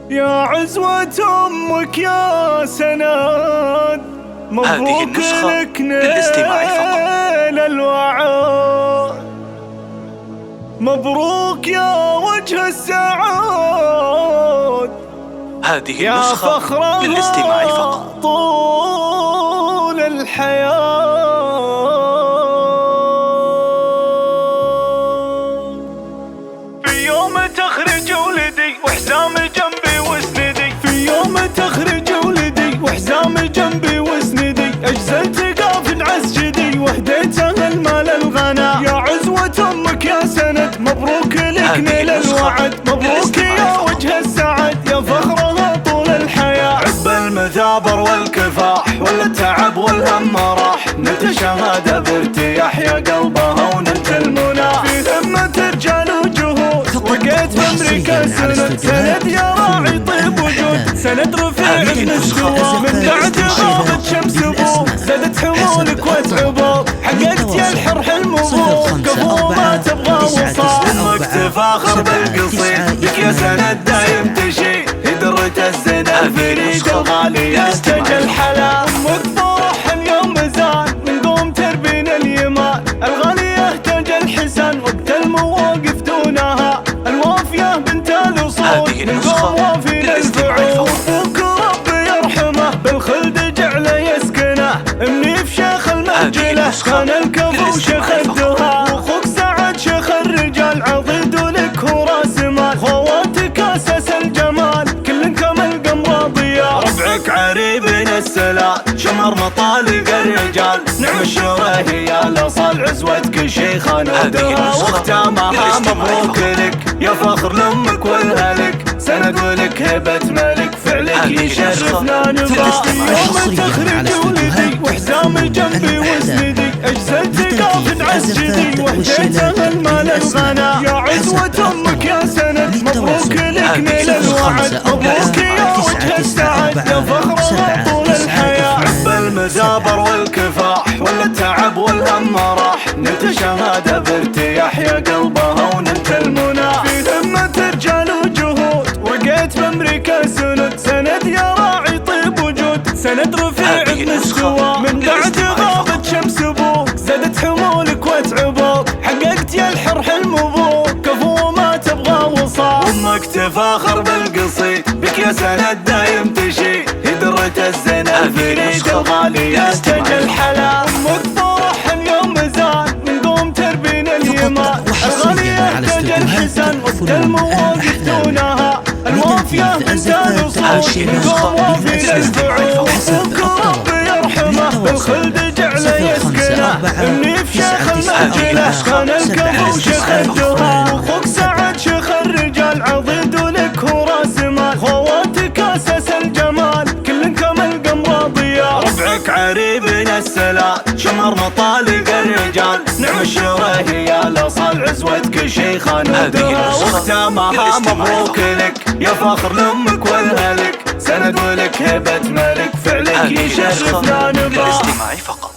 يا عزوة أمك يا سند، مبروك لك نيل الوعد، مبروك يا وجه السعاد، هذه النسخة للاستماع فقط طول الحياة. في يوم تخرج ولدي وحزام جنبي وسندي، في يوم تخرج ولدي وحزام جنبي وسندي، أجزلت قاف عسجدي وهديته المال الغنا. يا عزوة أمك يا سند، مبروك لك نيل الوعد، مبروك يا وجه السعد، يا فخرها طول الحياة. عقب المثابر والكفاح والتعب والهم راح، نلت شهادة بارتياح يا قلبها ونلت المنى. في ثمة رجال وجهود وقيت بأمريكا سند، سند يا راعي طيب وجود، سند رفيع المستوى، من بعد غابت شمس ابوك زادت حمولك وتعبوك، حققت يا الحر حلم ابوك كفو ما تبغى وصال. امك تفاخر بالقصيد بك يا سند دايم تشي، درة الزنا الفريد الغالي يستج الحلا. امك فرح اليوم مزان من قوم تربين اليمان، الغالي يهتج الحسن وقت المواقف دونها، الوافية بنت الاصول من قوم وافي للفعول. ابوك ربي يرحمه بالخلد جعله يسكنه، منيف شيخ المرجله كان الكفو شيخ الدها، واخوك سعد شيخ الرجال عضيد ولك هو راس مال، خواتك اساس الجمال كل كمل قمر ضياء. ربعك عريبين السلال شمر مطالق الرجال، نعم الشوره هي الاصال عزوتك شيخان ودها، واختامها مبروك لك يا فخر لامك والهلك، سند ولك هبه ملك فعلك يشرفنا نبا. يوم تخرج ولدي وحزام جنبي وسندي، اجزلت قافد عسجدي وهديته المال الغنا. يا عزوة امك يا سند، مبروك لك نيل الوعد، مبروك يا وجه السعد، يا فخرها طول الحياة. عقب المزابر والكفاح والتعب والهم راح، نلت شهادة بارتياح يا قلبها ونلت المنى. في ثمة رجال وجهود وقيت بأمريكا سند، سند يا راعي طيب وجود، سند رفيع المستوى، من بعد غابت شمس ابوك زادت حمولك وتعبوك، حققت يا الحر حلم ابوك كفو ما تبغى وصال. امك تفاخر بالقصيد بك يا سند دايم تشي، درة الزنا الفريد الغالي يستج الحلا. امك فرح اليوم مزان من قوم تربين اليمان، الغالي يهتج الحسن وقت المواقف دونها، الوافية بنت الاصول من قوم وافي للفعول. ابوك ربي يرحمه بالخلد جعله يسكنه، منيف شيخ المرجله كان الكفو شيخ الدها، واخوك سعد شيخ الرجال عضيد ولك هو راس مال، خواتك اساس الجمال كل كمل قمر ضياء. ربعك عريبين السلال شمر مطالق الرجال، نعم الشوره هي الاصال عزوتك شيخان ودها، واختامها مبروك لك يا فخر لامك والهلك، سند ولك هبه ملك فعلك يشرفنا نبا. للاستماع فقط.